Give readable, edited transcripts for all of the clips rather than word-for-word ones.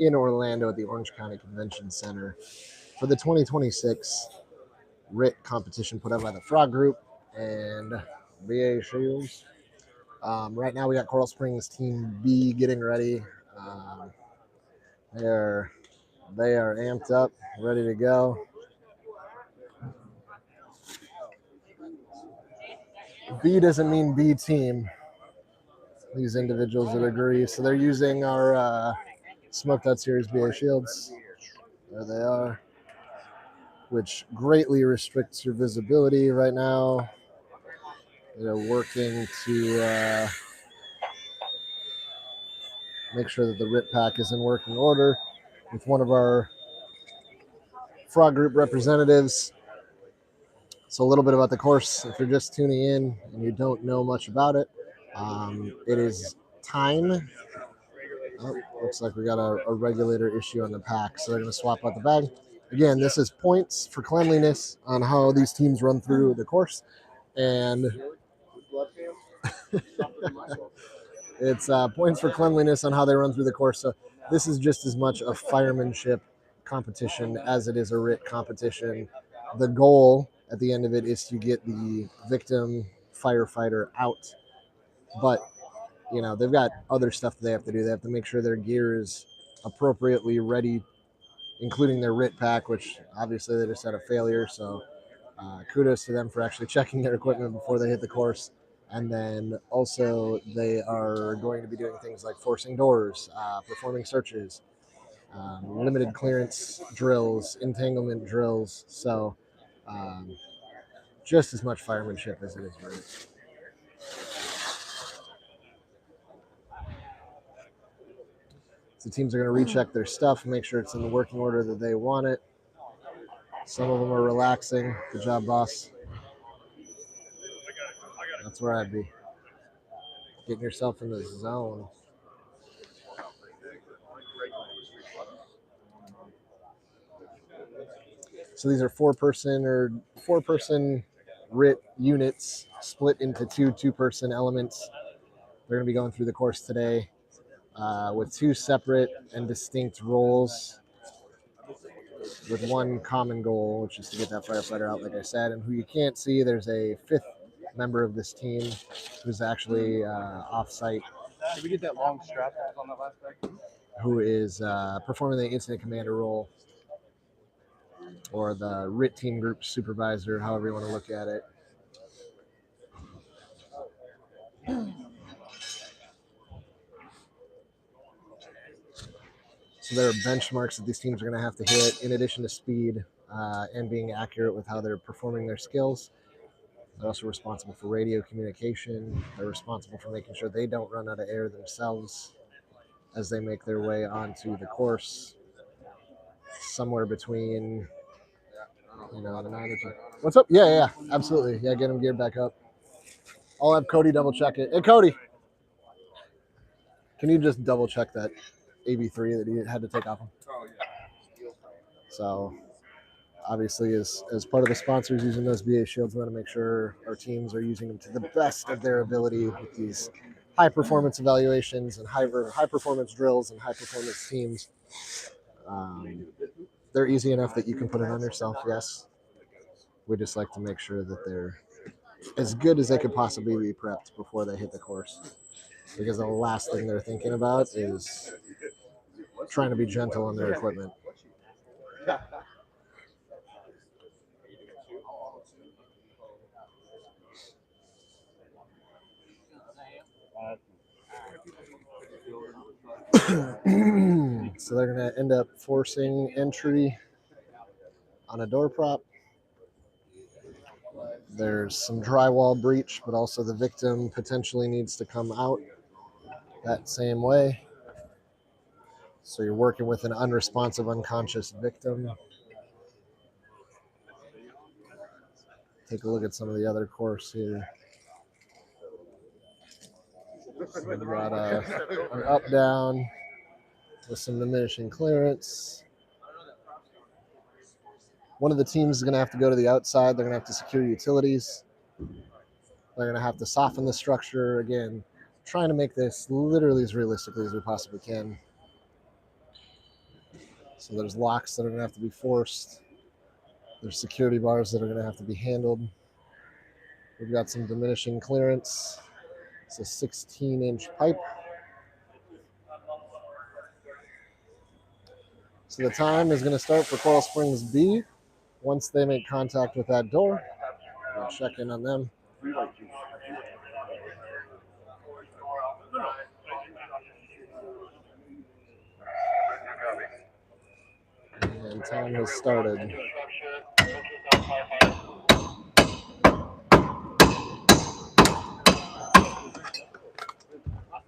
in Orlando at the Orange County Convention Center for the 2026 RIT competition put out by the Frog Group and BA Shields. Right now we got Coral Springs Team B getting ready. They are amped up, ready to go. B doesn't mean B team. These individuals would agree. So they're using our Smoked Out Series BA Shields. There they are, which greatly restricts your visibility right now. They're working to make sure that the RIT pack is in working order with one of our Frog Group representatives. So a little bit about the course, if you're just tuning in and you don't know much about it, it is time. Oh, looks like we got a regulator issue on the pack, so they're going to swap out the bag. Again, this is points for cleanliness on how these teams run through the course, and it's points for cleanliness on how they run through the course. So this is just as much a firemanship competition as it is a RIT competition. The goal at the end of it is to get the victim firefighter out, but you know they've got other stuff that they have to do. They have to make sure their gear is appropriately ready, including their RIT pack, which obviously they just had a failure. So kudos to them for actually checking their equipment before they hit the course. And then also they are going to be doing things like forcing doors, performing searches, limited clearance drills, entanglement drills. So just as much firemanship as it is RIT. So teams are going to recheck their stuff, make sure it's in the working order that they want it. Some of them are relaxing. Good job, boss. That's where I'd be. Getting yourself in the zone. So these are four-person RIT units split into two-person elements. They're going to be going through the course today with two separate and distinct roles, with one common goal, which is to get that firefighter out, like I said. And who you can't see, there's a fifth member of this team who's actually off-site. Did we get that long strap that was on that last bag? Who is performing the incident commander role, or the RIT team group supervisor, however you want to look at it. So there are benchmarks that these teams are going to have to hit in addition to speed and being accurate with how they're performing their skills. They're also responsible for radio communication. They're responsible for making sure they don't run out of air themselves as they make their way onto the course. Somewhere between, the 9 or 10. What's up? Yeah, absolutely. Yeah, get them geared back up. I'll have Cody double check it. Hey, Cody, can you just double check that AB3 that he had to take off him? Oh, yeah. So obviously, as part of the sponsors using those BA shields, we want to make sure our teams are using them to the best of their ability with these high performance evaluations and high performance drills and high performance teams. They're easy enough that you can put it on yourself, yes. We just like to make sure that they're as good as they could possibly be prepped before they hit the course, because the last thing they're thinking about is trying to be gentle on their equipment. So they're going to end up forcing entry on a door prop. There's some drywall breach, but also the victim potentially needs to come out that same way. So you're working with an unresponsive, unconscious victim. Take a look at some of the other course here. So we've got an up-down with some diminishing clearance. One of the teams is going to have to go to the outside. They're going to have to secure utilities. They're going to have to soften the structure. Again, trying to make this literally as realistically as we possibly can. So there's locks that are going to have to be forced. There's security bars that are going to have to be handled. We've got some diminishing clearance. It's a 16-inch pipe. So the time is going to start for Coral Springs B. Once they make contact with that door, we'll check in on them. And time has started.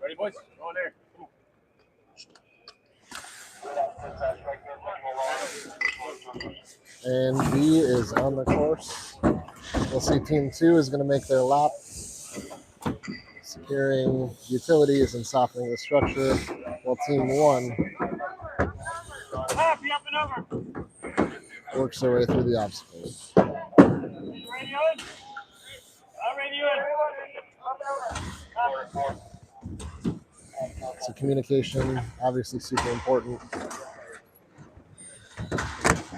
Ready, boys? Go in there. And B is on the course. We'll see Team 2 is going to make their lap, securing utilities and softening the structure, while Team 1 works their way through the obstacles. So communication, obviously super important.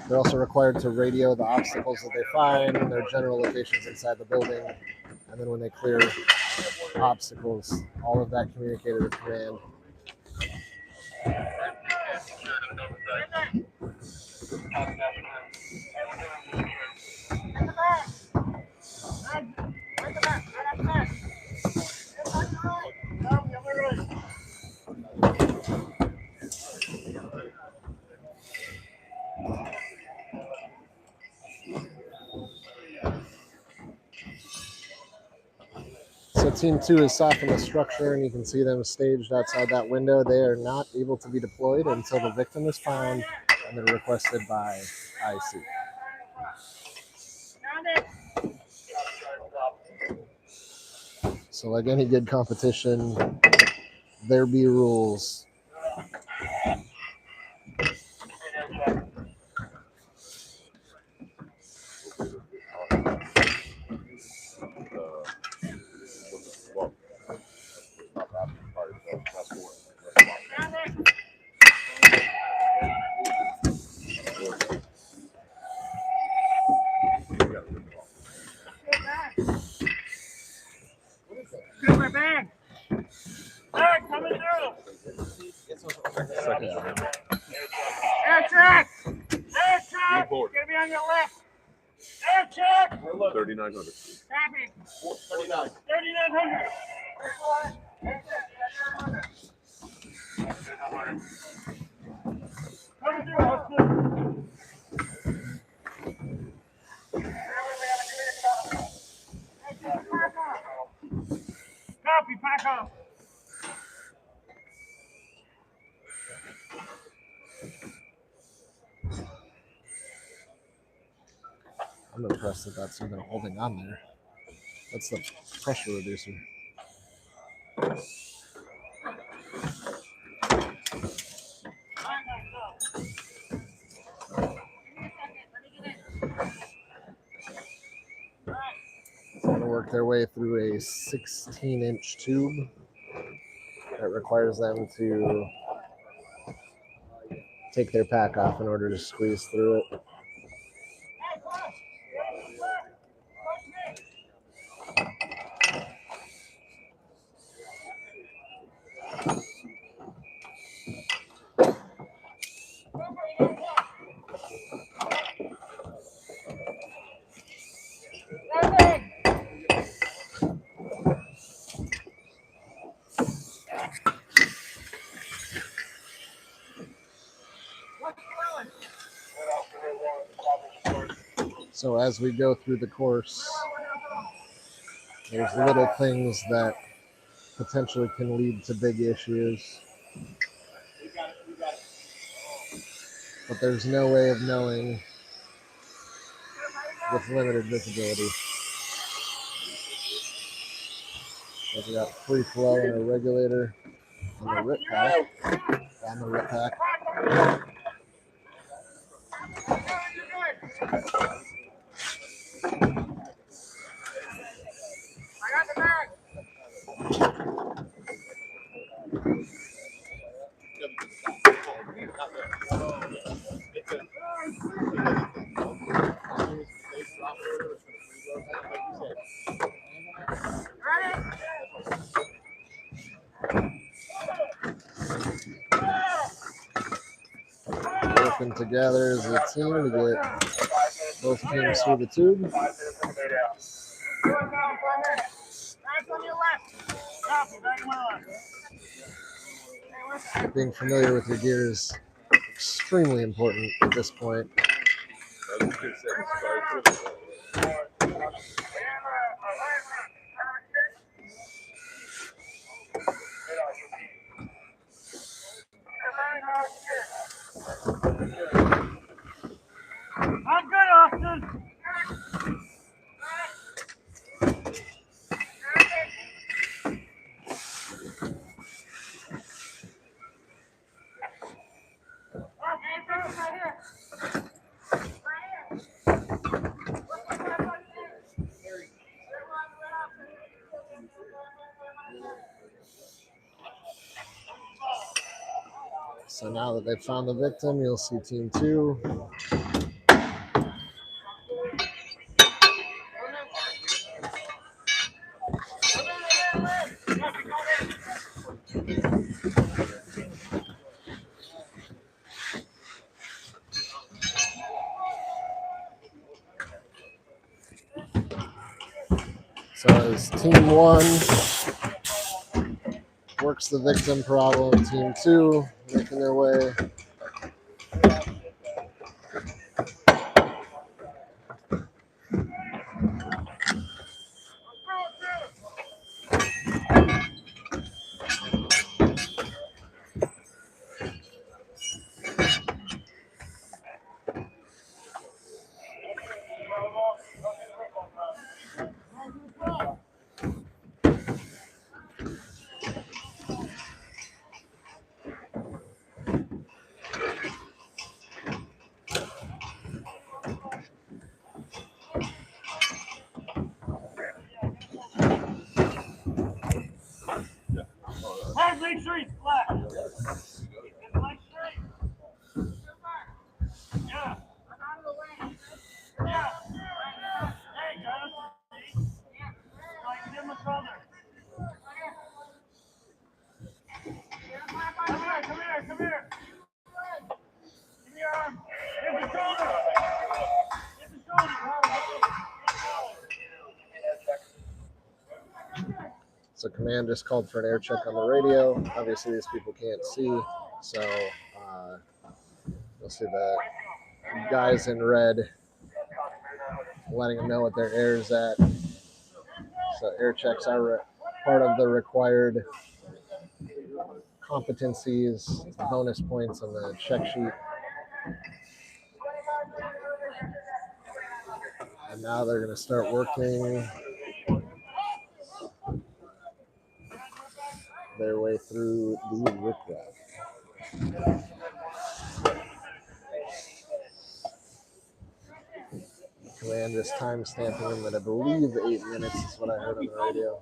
They're also required to radio the obstacles that they find and their general locations inside the building. And then when they clear obstacles, all of that communicated with command. So Team 2 is softening the structure, and you can see them staged outside that window. They are not able to be deployed until the victim is found and they're requested by IC. So like any good competition, there be rules. Coming through. Air check! Air check! Gonna be on your left. Air check! 3,900. Copy. 3,900. Coming through, Austin. Copy, pack off. I'm impressed that that's even holding on there. That's the pressure reducer. So they're going to work their way through a 16-inch tube that requires them to take their pack off in order to squeeze through it. So as we go through the course, there's little things that potentially can lead to big issues. But there's no way of knowing with limited visibility. So we got free flow and a regulator on the rip pack. On the rip pack. working together as a team to get both teams through the tube. Back on your left. Copy, back on my left. Hey, listen. Being familiar with your gear is extremely important at this point. I'm good, Austin. So now that they've found the victim, you'll see team 2. So as team 1 works the victim problem, team 2 making their way. Hey, make sure he's flat. Leg straight. Yeah. Yeah. Hey, guys. Like, give him a color. Come here. Give me your arm. Give the shoulder. Give the shoulder. So command just called for an air check on the radio. Obviously these people can't see, so you'll see the guys in red letting them know what their air is at. So air checks are part of the required competencies, bonus points on the check sheet. And now they're going to start working their way through the riprap. Command is time stamping them at, I believe, 8 minutes is what I heard on the radio.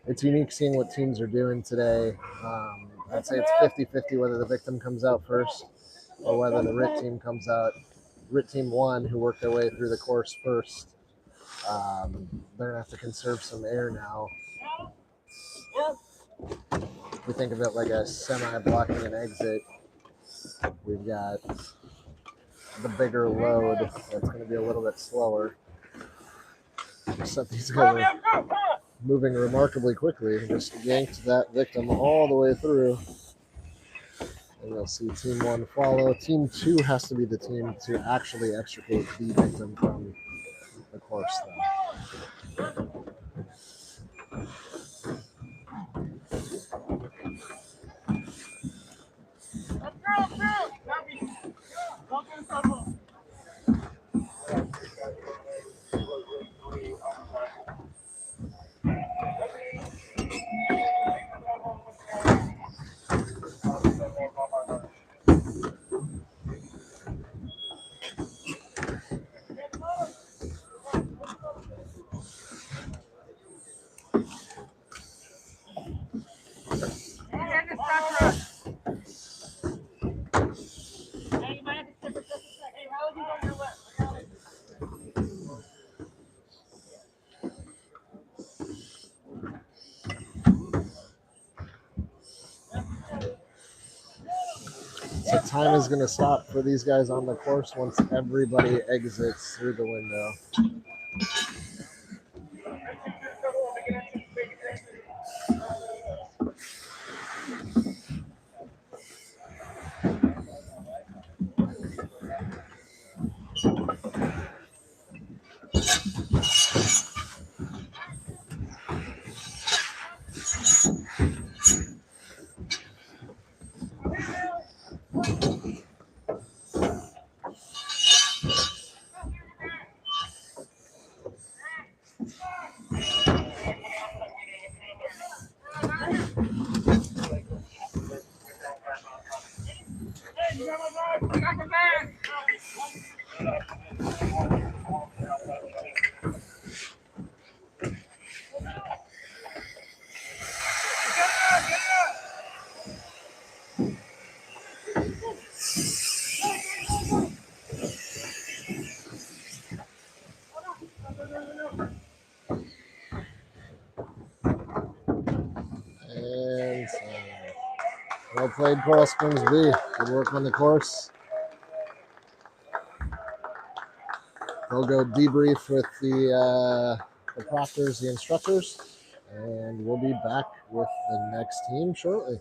It's unique seeing what teams are doing today. I'd say it's 50-50 whether the victim comes out first or whether the RIT team comes out. RIT team 1, who worked their way through the course first, they're going to have to conserve some air now. If we think of it like a semi-blocking an exit, we've got the bigger load, so it's going to be a little bit slower. Except these guys are moving remarkably quickly. Just yanked that victim all the way through. And you'll see team 1 follow. Team 2 has to be the team to actually extricate the victim from the course, though. So time is going to stop for these guys on the course once everybody exits through the window. And well played, Coral Springs B. Good work on the course. They'll go debrief with the proctors, the instructors, and we'll be back with the next team shortly.